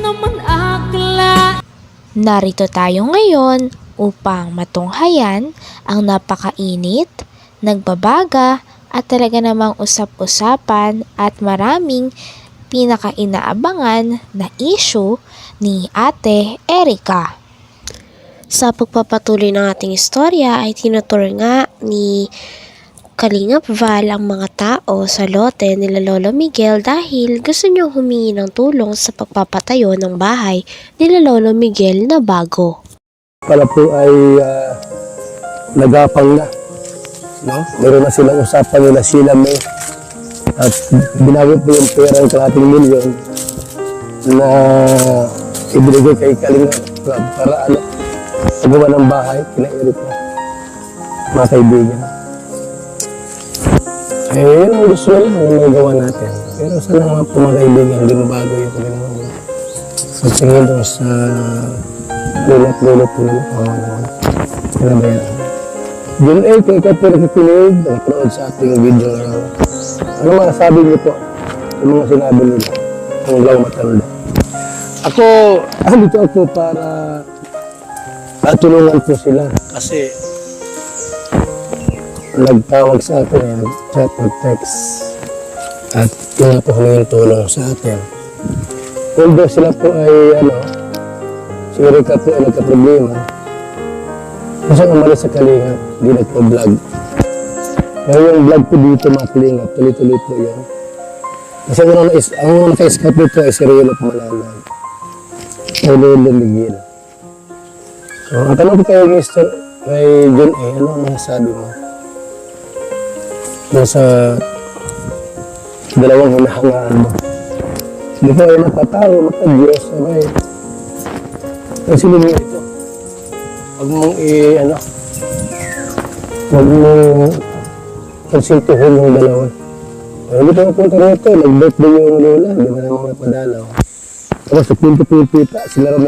naman akla. Narito tayo ngayon upang matunghayan ang napakainit, nagbabaga at talaga namang usap-usapan at maraming pinaka-inaabangan na issue ni Ate Erica. Sa pagpapatuloy ng ating istorya ay tinutur nga ni Kalingap Val ang mga tao sa lote nila Lolo Miguel dahil gusto niyong humingi ng tulong sa pagpapatayo ng bahay nila Lolo Miguel na bago. Pala po ay nagapang na. No? Meron na silang usapan nila sila may at binagit po yung pera ng kalating milyon na ibinigay kay Kalingap para pagawa ng bahay, kina-Eric po. Mga kaibigan. Eh, yun ang gusto nila na magawa natin. Pero sana mga po mga kaibigan, hindi mabago yung kanilang pagsingin doon sa lulat-lulat po nila. Pinabayaran. June 8, kung ikaw po nakikinig, nakapanood sa ating video ngayon. Ano masasabi niyo po sa mga sinabi nila ang law matanda? Ako, dito ako para tulungan po sila kasi nagtawag sa atin, nag-chat, nag-text at yun po humingin tulong sa atin. Although sila po ay si Erica po ay nagka-problema kasi umalis sa Kalingap, di nagpa-vlog. Pero yung vlog po dito mga Kalingap, tuloy-tuloy po yan. Kasi ang unang naka-escape dito ay si Riolo Pumalanag. Ay Lolo Miguel. So, ang tanong ko kayo Mr. kay John A, ano ang masasabi mo? Sa dalawang hinahangaan mo. Hindi ko ay matatawa, matag-Diyos. Ang sinunod ito. Huwag mong huwag mong konsintuhin yung dalawa. Hindi pa mapunta rito, nag-birthday yung lola, di ba naman napadalaw. Tapos nagpinti-pinti sila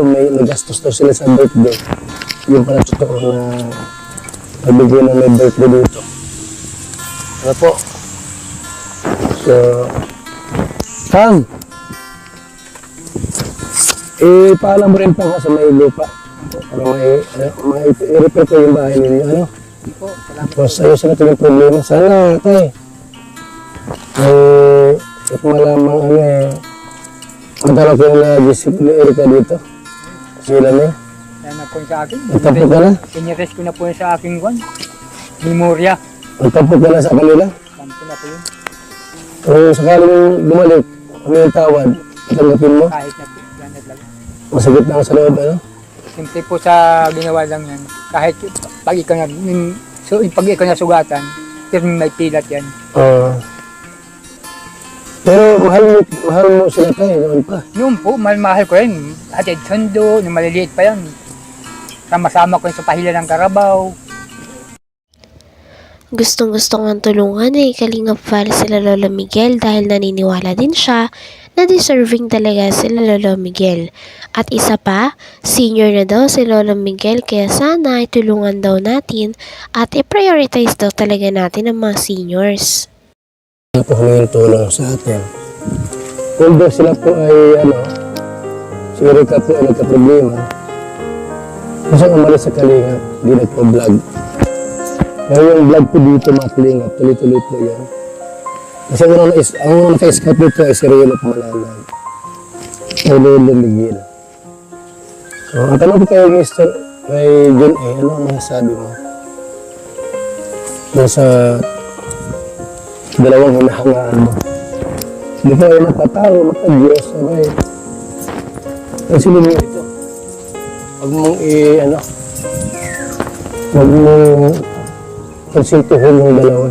may nagastos daw sila sa birthday. Yung pala totoo na nabigyan ng may birthday dito. Ano po? So, Kang, paalam mo rin pa nga sa may lupa. Para i-repair ko yung bahay ninyo. Ano? Tapos ayos na ito yung problema. Sana, tay. Kung malamang matawag ko na Jessica ni Erica dito. Sila na. Yan na po sa akin. Magtampo ka na? Pinirest ko na po sa aking memorya. Magtampo ka na sa kanila? Tampo na po yun. Kung sakaling bumalik, kung may tawad, tanggapin mo? Kahit na po. Yan na lang. Masagit lang sa loob, ano? Simple po sa ginawa lang yan. Kahit pag ikaw na sugatan, pero may pilat yan. Pero mahal mo sila tayo noon pa. Noon po, mahal ko yan. Hatid sundo, nung maliliit pa yan. Sama-sama ko yun sa pahila ng Karabaw. Gustong-gusto nga tulungan Kalingap Val sila Lolo Miguel dahil naniniwala din siya na deserving talaga sila Lolo Miguel. At isa pa, senior na daw si Lolo Miguel kaya sana itulungan daw natin at i-prioritize daw talaga natin ang mga seniors. Po humingin tulong sa atin. Although sila po ay si Erica po ay nagka-problema kasi umalis sa Kalingap, di nagpa-vlog. Pero yung vlog po dito mga Kalingap, tuloy-tuloy po yan. Kasi ang unang naka-escape dito ay si Riolo Pumalanag. Ay Lolo Miguel. So, ang tanong ko kayo Mr. kay John A, ano ang masasabi mo? Sa dalawang hinahangaan mo. Hindi ko ay matatawa, matag-Diyos. Ang sinunod ito. Huwag mong huwag mong konsintuhin yung dalawa.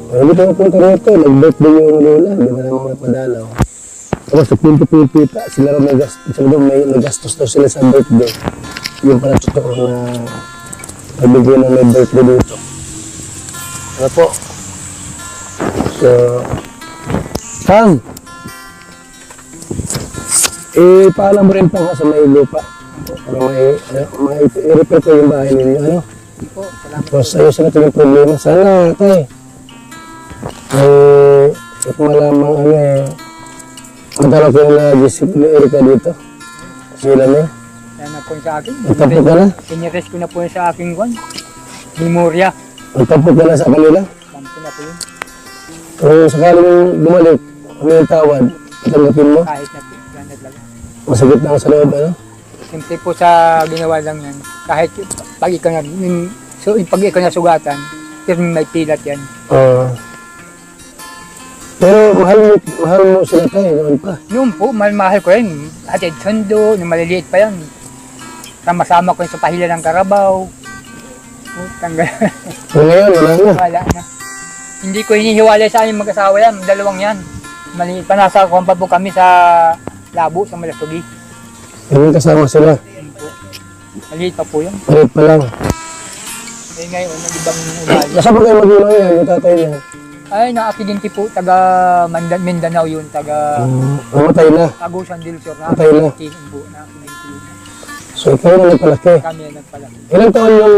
Hindi pa mapunta rito, nag-birthday yung lola, di ba naman napadalaw. Tapos nagpinti-pinti sila may nagastos daw sila sa birthday. Yung pala totoo na nabigyan ng may birthday dito. Ano po? So, Kang, paalam mo rin pa nga sa may lupa. Para i-repair ko yung bahay ninyo. Ano? Tapos ayos na ito yung problema. Sana, tay. Kung malamang Matala ko yung nag-isip ni Erika dito. Sila niya. Yan na po yun sa akin. Nagtapok ka na? Sinires ko na po yun sa aking memorya. Nagtapok ka na sa kanila. Sampo na po yun. Kung sakaling bumalik, kami yung tawad, tanggapin mo. Kahit na po. Ganad lang. Masakit lang sa loob, ano? Siyempre po sa ginawa lang yan. Kahit pag ikaw na, pag ikaw na sugatan, pero may pilat yan. Pero mahal mo sila tayo, noon pa. Noon po, mahal ko yun. Hatid sundo, nung maliliit pa yan. Sama-sama ko yun sa pahila ng Karabaw. Tanggal. So ngayon, wala na. Wala na. Hindi ko hinihiwalay sa aming mag-asawa yan, dalawang yan. Maliit pa, nasa kompa po kami sa Labo, sa Malasugi. Yung kasama sila. Yun po. Maliit pa po yun. Palit pa lang. Eh ngayon, nag-ibang ugali. Nasa pa kayo magulang yan, yung tatay niya. Ay, na-aksidente po, taga Mindanao yun, taga Namatay na. Agusan del Sur. Patay na. Na-aksidente yun. So ikaw na nagpalaki. Kami ang nagpalaki. Ilang taon yung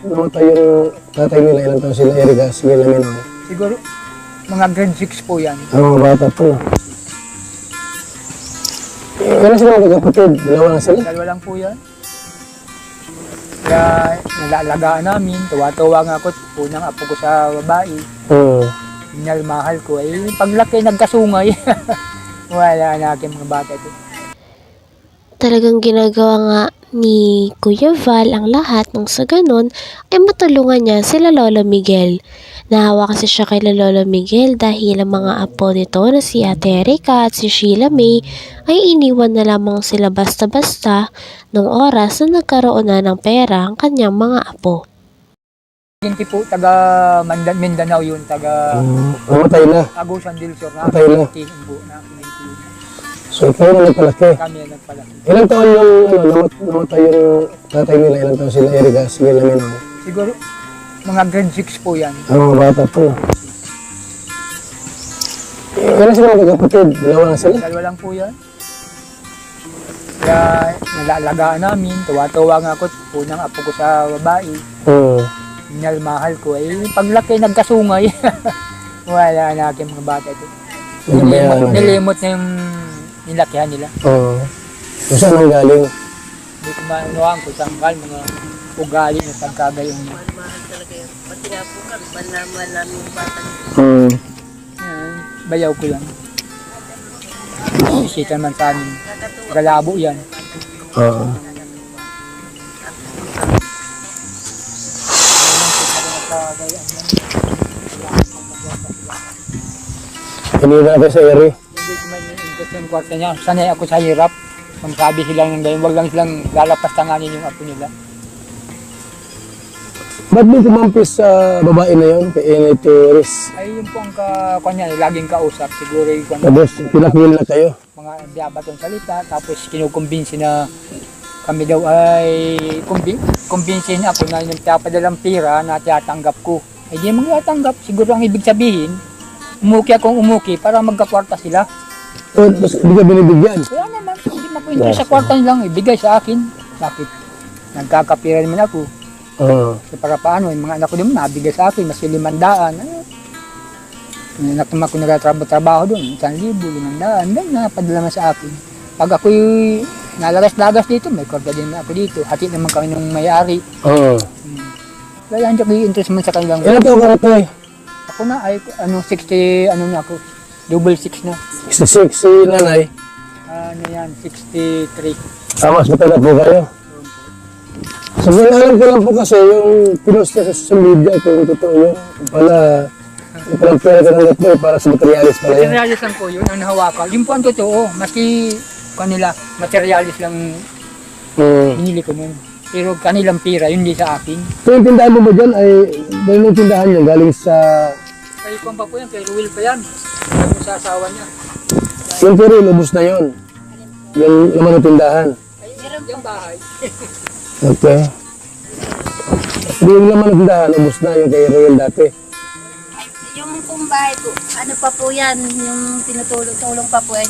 namatay yung tatay nila? Ilang taon sila Erika? Sige namin ako. Siguro, mga grade 6 po yan. Ang mga bata po. Ilan sila magkakapatid? Dalawa lang sila? Dalawa lang po yan. Kaya nalalagaan namin, tuwa-tuwa nga ako, unang apo ko sa babae. Minalmahal ko. Eh, paglaki, nagkasungay. Wala na aking mga bata ito. Talagang ginagawa nga ni Kuya Val ang lahat nang sa ganun ay matulungan niya sila Lolo Miguel. Nahawa kasi siya kay Lolo Miguel dahil ang mga apo nito na si Ate Erika at si Sheila May ay iniwan na lamang sila basta-basta nung oras na nagkaroon na ng pera ang kanyang mga apo. Hindi po, taga Mindanao yun, taga Namatay na. Agusan del Sur. Patay na. Na-aksidente yun. So ikaw na nagpalaki. Kami ang nagpalaki. Ilang taon yung namatay yung tatay nila? Ilang taon sila Erika? Sige namin ako. Siguro, mga grade 6 po yan. Ang mga bata po. Ilan sila magkakapatid? Dalawa lang sila? Dalawa lang po yan. Kaya nalalagaan namin, tuwa-tuwa nga ako, unang apo ko sa babae. Minalmahal ko. Eh, paglaki, nagkasungay. Wala na aking mga bata ito. Nilimot na yung nilakihan nila. Oo. Kung saan ang galing? Hindi ko maanuhan ko tanggal, mga ugali na pagkagayon niya. Pati nga po kami, malaman namin yung bata. Bayaw ko yan. Bisita naman sa amin. Galabo yan. Oo. Hindi na kayo sa eri. Hindi ko may interest yung kwarta niya. Sanay ako sa hirap. Kung sabi silang ng ganyan, wag lang silang lalapas tanganin yung apo nila. Ba't mo kumampis sa babae na yun? Kay Ene Torres. Ay, yun po ang kanya, laging kausap. Siguro yung Tapos pinakil na kayo. mga diabatong salita. Tapos kinukumbinsi na kami daw ay kumbinsin ako na yung padalang pira na tiyatanggap ko. Ay di magtatanggap. Siguro ang ibig sabihin, umuki akong umuki para magkakwarta sila. O, tapos hindi ka binibigyan. Kaya naman, hindi na po interest sa kwarta nilang ibigay sa akin. Bakit? Nagkakapira naman ako. Oo. So para paano, yung mga anak ko din nabigay sa akin, mas 500. Yung anak naman ko nagtatrabaho doon, 1,000, 500. Then napadala naman sa akin. Pag ako'y nalagas-lagas dito, may kwarta din ako dito. Hati naman kami ng may-ari. Oo. Kaya hindi ako interest man sa kanilang. Ilan taon ka na tayo? Ako na ay 60, ano na ako, double 6 na. 66 si nanay. Ano yan, 63. Mas matanda po kayo. So, alam ko lang po kasi yung pinost niya sa social media, kung totoo yun, pala, yung palang pera ka ng gatlo, para sa materialis pala yan. Materialis lang po yun, ang nahawakan. Yun po ang totoo, maski kanila, materialis lang binili ko nun. Pero kanilang pira, yun di sa akin. So yung tindahan mo ba dyan ay, dahil yung tindahan niya, galing sa, Kay Kwan pa po yan, kay Ruel pa yan. Yung sa asawa niya. yung pero lubos na yun. Yung laman ng tindahan. Yung bahay. Okay. Yung laman ng tindahan, lubos na yung kay Royal dati. Yung kumbahay po, ano pa po yan, yung tinutulong pa po yan.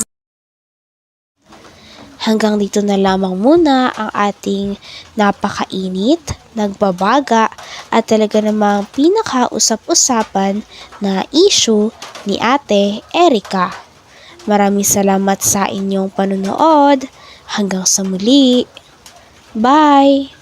Hanggang dito na lamang muna ang ating napakainit, nagbabaga at talaga namang pinakausap-usapan na issue ni Ate Erika. Maraming salamat sa inyong panonood. Hanggang sa muli. Bye!